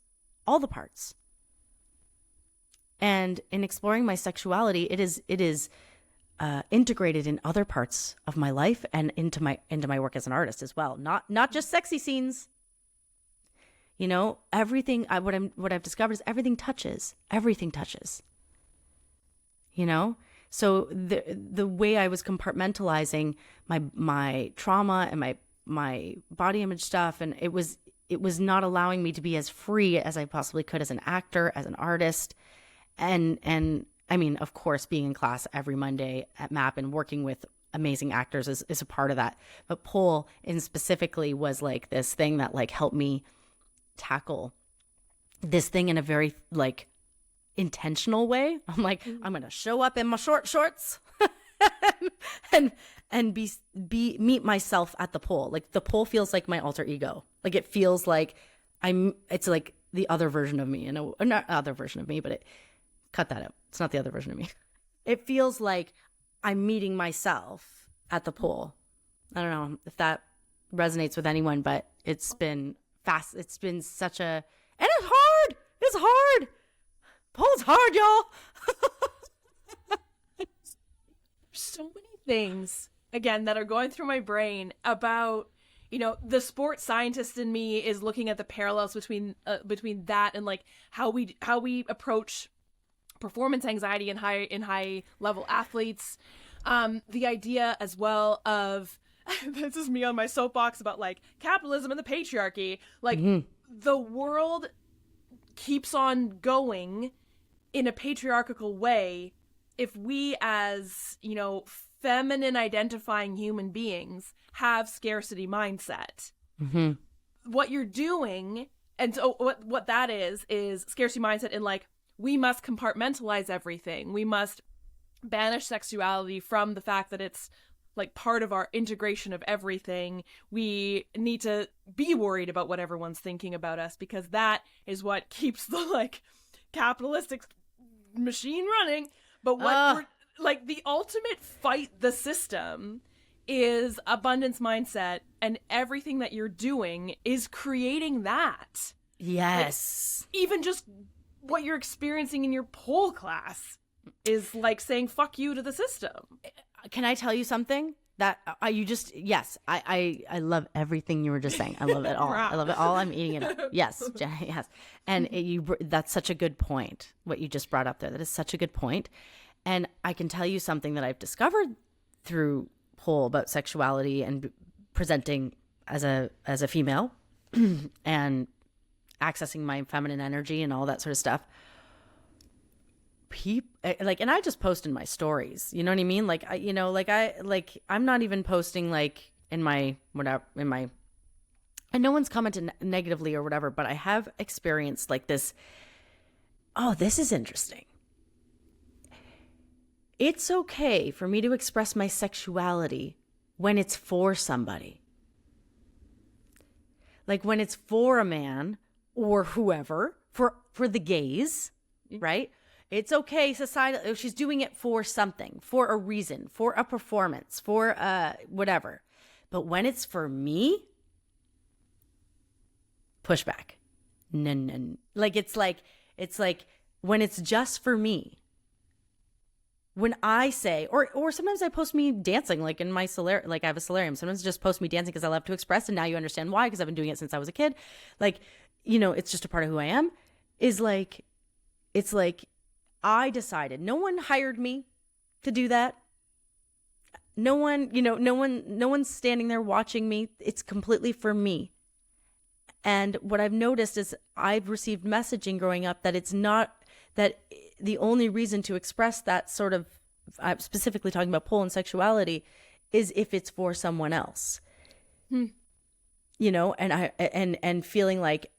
[SPEAKER 2] And in exploring my sexuality, it is integrated in other parts of my life and into my work as an artist as well. Not just sexy scenes. Everything. What I've discovered is everything touches. So the way I was compartmentalizing my trauma and my body image stuff, and it was not allowing me to be as free as I possibly could as an actor, as an artist. And I mean, of course, being in class every Monday at MAP and working with amazing actors is a part of that. But pole in specifically was like this thing that like helped me tackle this thing in a very like intentional way. I'm like, I'm going to show up in my shorts and meet myself at the pole. Like the pole feels like my alter ego. Like it feels like it's like the other version of me, not other version of me, but cut that out. It's not the other version of me. It feels like I'm meeting myself at the pool. I don't know if that resonates with anyone, but it's been fast. It's been such a, and it's hard. It's hard. Pool's hard, y'all.
[SPEAKER 1] So many things, again, that are going through my brain about, the sports scientist in me is looking at the parallels between that and like how we approach performance anxiety in high level athletes. The idea as well of this is me on my soapbox about like capitalism and the patriarchy. Like the world keeps on going in a patriarchal way if we as, feminine identifying human beings have scarcity mindset. What you're doing, and so what that is scarcity mindset in like, we must compartmentalize everything. We must banish sexuality from the fact that it's like part of our integration of everything. We need to be worried about what everyone's thinking about us because that is what keeps the like capitalistic machine running. But what we're like, the ultimate fight the system is abundance mindset, and everything that you're doing is creating that.
[SPEAKER 2] Yes.
[SPEAKER 1] Like, even just what you're experiencing in your pole class is like saying fuck you to the system.
[SPEAKER 2] Can I tell you something that yes, I love everything you were just saying. I love it all. I love it all. I'm eating it up. Yes, yes. And that's such a good point, what you just brought up there. That is such a good point. And I can tell you something that I've discovered through pole about sexuality and presenting as a female and accessing my feminine energy and all that sort of stuff. And I just post in my stories, you know what I mean? Like, I'm not even posting like in my, and no one's commented negatively or whatever, but I have experienced like this. Oh, this is interesting. It's okay for me to express my sexuality when it's for somebody. Like when it's for a man or whoever, for the gays, right? It's okay, society, she's doing it for something, for a reason, for a performance, for whatever. But when it's for me, pushback. No. Like it's like when it's just for me. When I say, or sometimes I post me dancing, like in my solarium, like I have a solarium. Sometimes I just post me dancing because I love to express, and now you understand why, because I've been doing it since I was a kid. Like, it's just a part of who I am. It's like I decided. No one hired me to do that. No one, no one's standing there watching me. It's completely for me. And what I've noticed is I've received messaging growing up that it's not that the only reason to express that sort of, I'm specifically talking about pole and sexuality, is if it's for someone else. And and feeling like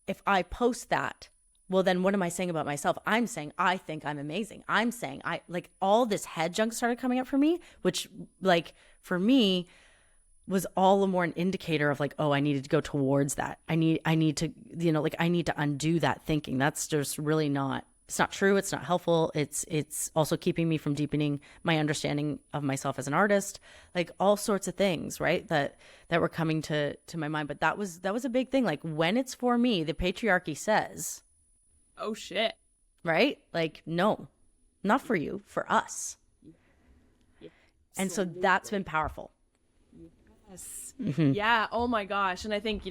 [SPEAKER 2] if I post that, well, then what am I saying about myself? I'm saying I think I'm amazing. I'm saying I like all this head junk started coming up for me, which like for me was all the more an indicator of like, oh, I needed to go towards that. I need to, I need to undo that thinking. That's just really not, it's not true. It's not helpful. It's also keeping me from deepening my understanding of myself as an artist, like all sorts of things, right? That were coming to my mind. But that was a big thing. Like when it's for me, the patriarchy says,
[SPEAKER 1] oh shit.
[SPEAKER 2] Right? Like, no, not for you, for us. Yeah. And so that's been powerful.
[SPEAKER 1] Yes. Mm-hmm. Yeah. Oh my gosh. And I think,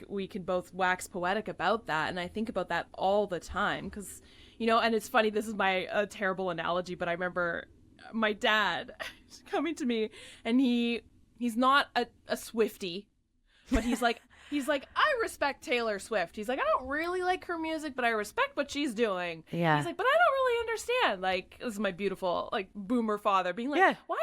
[SPEAKER 1] we can both wax poetic about that. And I think about that all the time because, and it's funny, this is a terrible analogy, but I remember my dad coming to me and he's not a Swiftie, but he's like, I respect Taylor Swift. He's like, I don't really like her music, but I respect what she's doing. Yeah. He's like, but I don't really understand. Like, this is my beautiful, like, boomer father being like, yeah. Why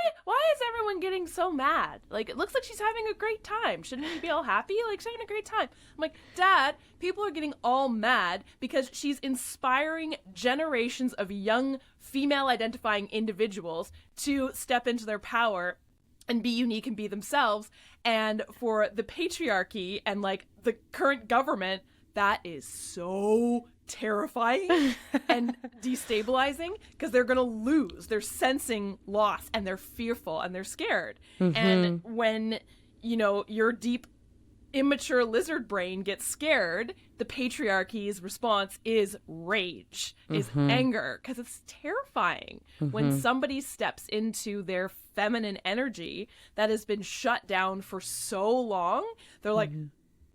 [SPEAKER 1] is everyone getting so mad? Like, it looks like she's having a great time. Shouldn't we be all happy? Like, she's having a great time. I'm like, Dad, people are getting all mad because she's inspiring generations of young female identifying individuals to step into their power and be unique and be themselves. And for the patriarchy and like the current government, that is so terrifying and destabilizing, because they're gonna lose. They're sensing loss and they're fearful and they're scared. And when, you know, your deep immature lizard brain gets scared, the patriarchy's response is rage, is anger, because it's terrifying when somebody steps into their feminine energy that has been shut down for so long. They're like,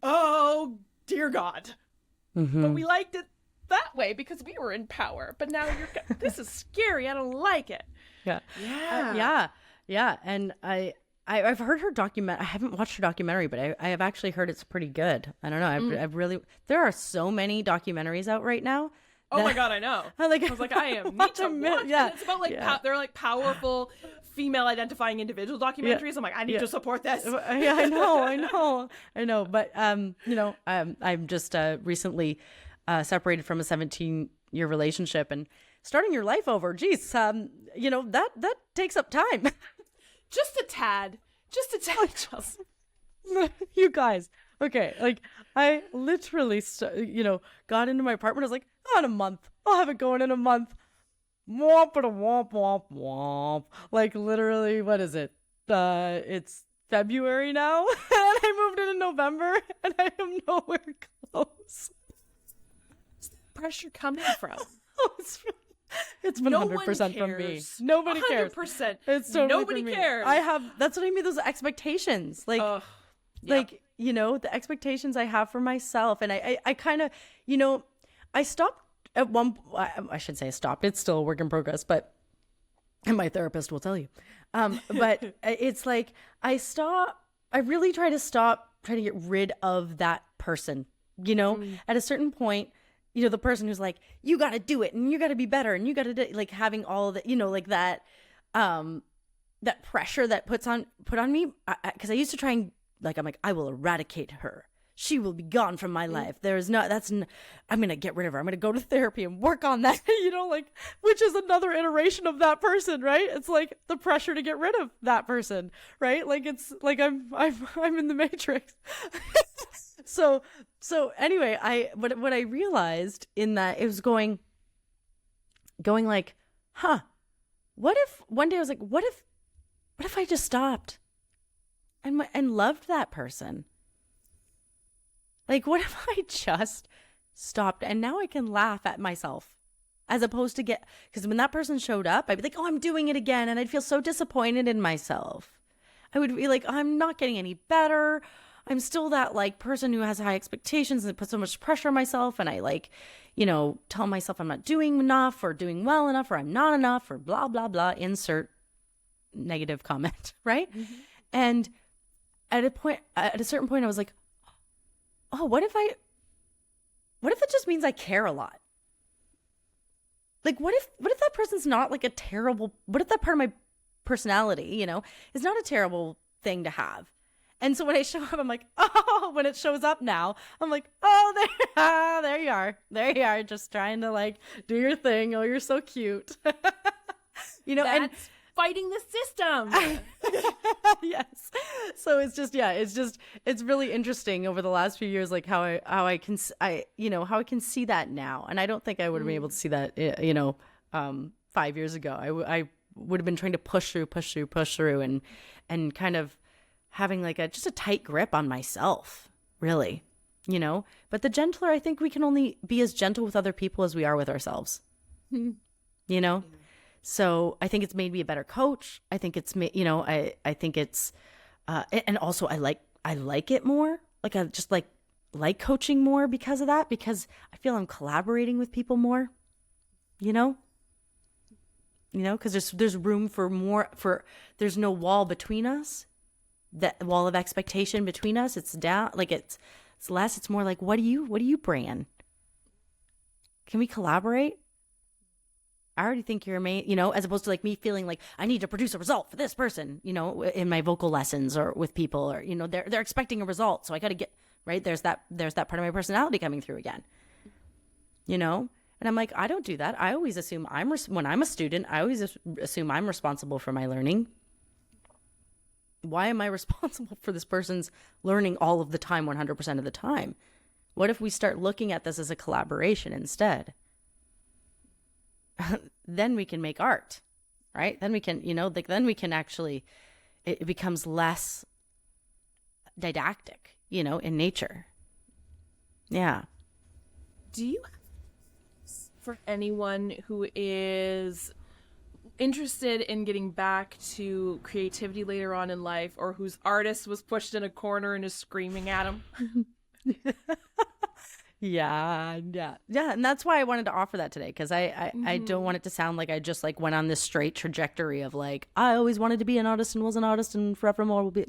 [SPEAKER 1] oh dear God, but we liked it that way because we were in power, but now this is scary, I don't like it.
[SPEAKER 2] Yeah. And I've heard her document. I haven't watched her documentary, but I have actually heard it's pretty good. I don't know. I've really. There are so many documentaries out right now.
[SPEAKER 1] Oh my God, I know. I was like, I need to watch.
[SPEAKER 2] Yeah,
[SPEAKER 1] it's about like they're like powerful female identifying individual documentaries. I'm like, I need to support this.
[SPEAKER 2] Yeah, I know. But you know, I'm just recently separated from a 17-year relationship, and starting your life over. Geez, you know, that takes up time.
[SPEAKER 1] Just a tad, Chelsea.
[SPEAKER 2] You guys, okay, like I literally, you know, got into my apartment. I was like, oh, in a month, I'll have it going in a month. Womp, womp, womp, womp. Like literally, what is it? It's February now, and I moved in November, and I am nowhere close.
[SPEAKER 1] Where's the pressure coming from?
[SPEAKER 2] It's 100% from me. Nobody cares.
[SPEAKER 1] 100%.
[SPEAKER 2] It's totally
[SPEAKER 1] Nobody
[SPEAKER 2] from me.
[SPEAKER 1] cares.
[SPEAKER 2] That's what I mean. Those expectations, like, like, you know, the expectations I have for myself. And I kind of, you know, I stopped at I should say I stopped. It's still a work in progress, and my therapist will tell you. But it's like, I really try to get rid of that person, you know, at a certain point. You know, the person who's like, you got to do it and you got to be better and you got to like having all of that, you know, like that, that pressure that put on me. Cause I used to try and like, I'm like, I will eradicate her. She will be gone from my life. I'm going to get rid of her. I'm going to go to therapy and work on that, you know, like, which is another iteration of that person, right? It's like the pressure to get rid of that person, right? Like, it's like, I'm in the Matrix. So anyway, what I realized in that, it was going like, what if one day I was like, what if I just stopped and loved that person? Like, what if I just stopped and now I can laugh at myself, as opposed to because when that person showed up, I'd be like, oh, I'm doing it again. And I'd feel so disappointed in myself. I would be like, I'm not getting any better. I'm still that like person who has high expectations and put so much pressure on myself. And I like, you know, tell myself I'm not doing enough or doing well enough or I'm not enough or blah, blah, blah, insert negative comment. Right. And at a certain point, I was like, oh, what if it just means I care a lot? Like, what if that person's not like what if that part of my personality, you know, is not a terrible thing to have? And so when I show up, I'm like, oh, when it shows up now, I'm like, oh, there you are. There you are. Just trying to like do your thing. Oh, you're so cute. You know,
[SPEAKER 1] that's fighting the system.
[SPEAKER 2] Yes. So it's really interesting over the last few years, like how I can see that now. And I don't think I would have been able to see that, you know, 5 years ago. I would have been trying to push through and kind of having like just a tight grip on myself, really, you know. But the gentler, I think we can only be as gentle with other people as we are with ourselves, you know. So I think it's made me a better coach. I think it's made, you know, I think it's and also I like it more. Like I just like coaching more because of that, because I feel I'm collaborating with people more, you know, because there's room for more, there's no wall between us. That wall of expectation between us, it's down, like it's less, it's more like, what do you bring? Can we collaborate? I already think you're amazing, you know, as opposed to like me feeling like I need to produce a result for this person, you know, in my vocal lessons or with people, or, you know, they're expecting a result. So I got to get right. There's that part of my personality coming through again, you know? And I'm like, I don't do that. I always assume when I'm a student, I always assume I'm responsible for my learning. why am I responsible for this person's learning all of the time, 100% of the time? What if we start looking at this as a collaboration instead? Then we can make art, right? Then we can, then we can actually, it becomes less didactic, in nature. Yeah.
[SPEAKER 1] Do you have for anyone who is interested in getting back to creativity later on in life, or whose artist was pushed in a corner and is screaming at him?
[SPEAKER 2] Yeah. And that's why I wanted to offer that today, because I don't want it to sound like I just like went on this straight trajectory of like, I always wanted to be an artist and was an artist and forevermore will be,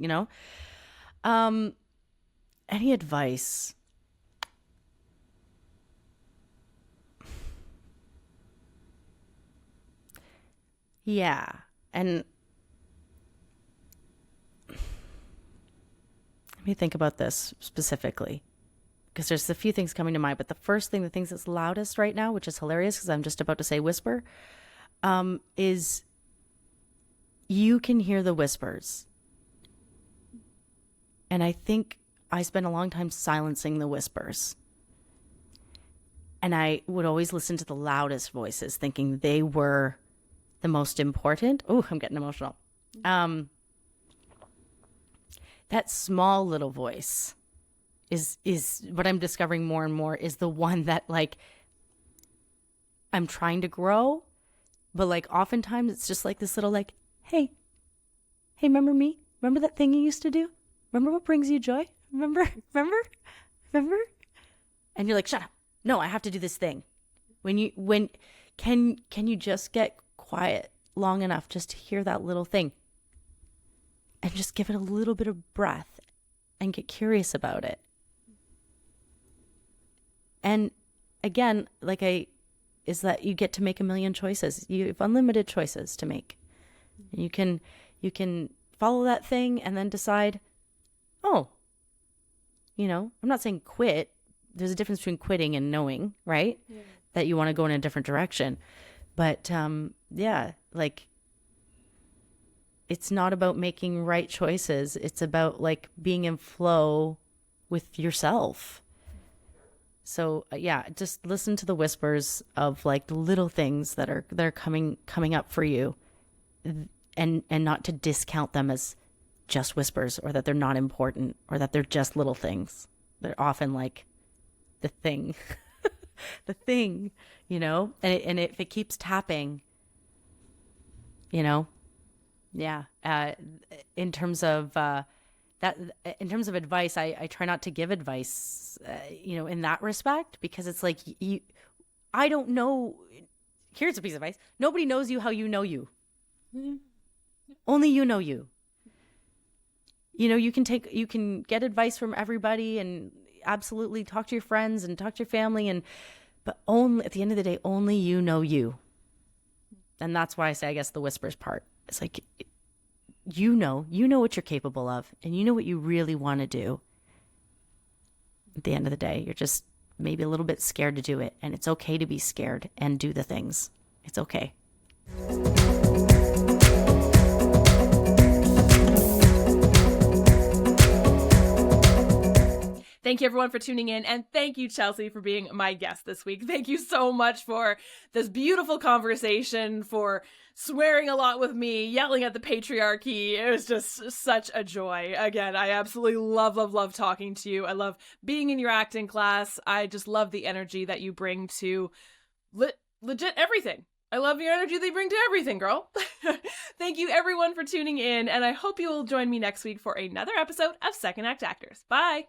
[SPEAKER 2] any advice? Yeah. And let me think about this specifically, because there's a few things coming to mind. But the first thing, the things that's loudest right now, which is hilarious because I'm just about to say whisper, is you can hear the whispers. And I think I spent a long time silencing the whispers. And I would always listen to the loudest voices, thinking they were the most important. Oh, I'm getting emotional. That small little voice is what I'm discovering more and more is the one that like I'm trying to grow, but like oftentimes it's just like this little like, hey, remember me? Remember that thing you used to do? Remember what brings you joy? Remember? And you're like, shut up. No, I have to do this thing. Can you just get quiet long enough just to hear that little thing and just give it a little bit of breath and get curious about it? And again, is that you get to make a million choices. You have unlimited choices to make. And you can follow that thing and then decide, I'm not saying quit. There's a difference between quitting and knowing, right? Yeah. That you want to go in a different direction. But it's not about making right choices. It's about like being in flow with yourself. So just listen to the whispers of like the little things that are coming up for you, and not to discount them as just whispers, or that they're not important, or that they're just little things. They're often like the thing, and if it keeps tapping, in terms of in terms of advice, I try not to give advice, in that respect, because it's like I don't know. Here's a piece of advice: nobody knows you how you know you. Mm-hmm. Only you know you. You can get advice from everybody and absolutely talk to your friends and talk to your family, but only at the end of the day, only you know you. And that's why I say, I guess, the whispers part. It's like, you know what you're capable of, and you know what you really want to do. At the end of the day, you're just maybe a little bit scared to do it, and it's okay to be scared and do the things. It's okay.
[SPEAKER 1] Thank you, everyone, for tuning in. And thank you, Chelsea, for being my guest this week. Thank you so much for this beautiful conversation, for swearing a lot with me, yelling at the patriarchy. It was just such a joy. Again, I absolutely love talking to you. I love being in your acting class. I just love the energy that you bring to legit everything. I love your energy they bring to everything, girl. Thank you, everyone, for tuning in. And I hope you will join me next week for another episode of Second Act Actors. Bye.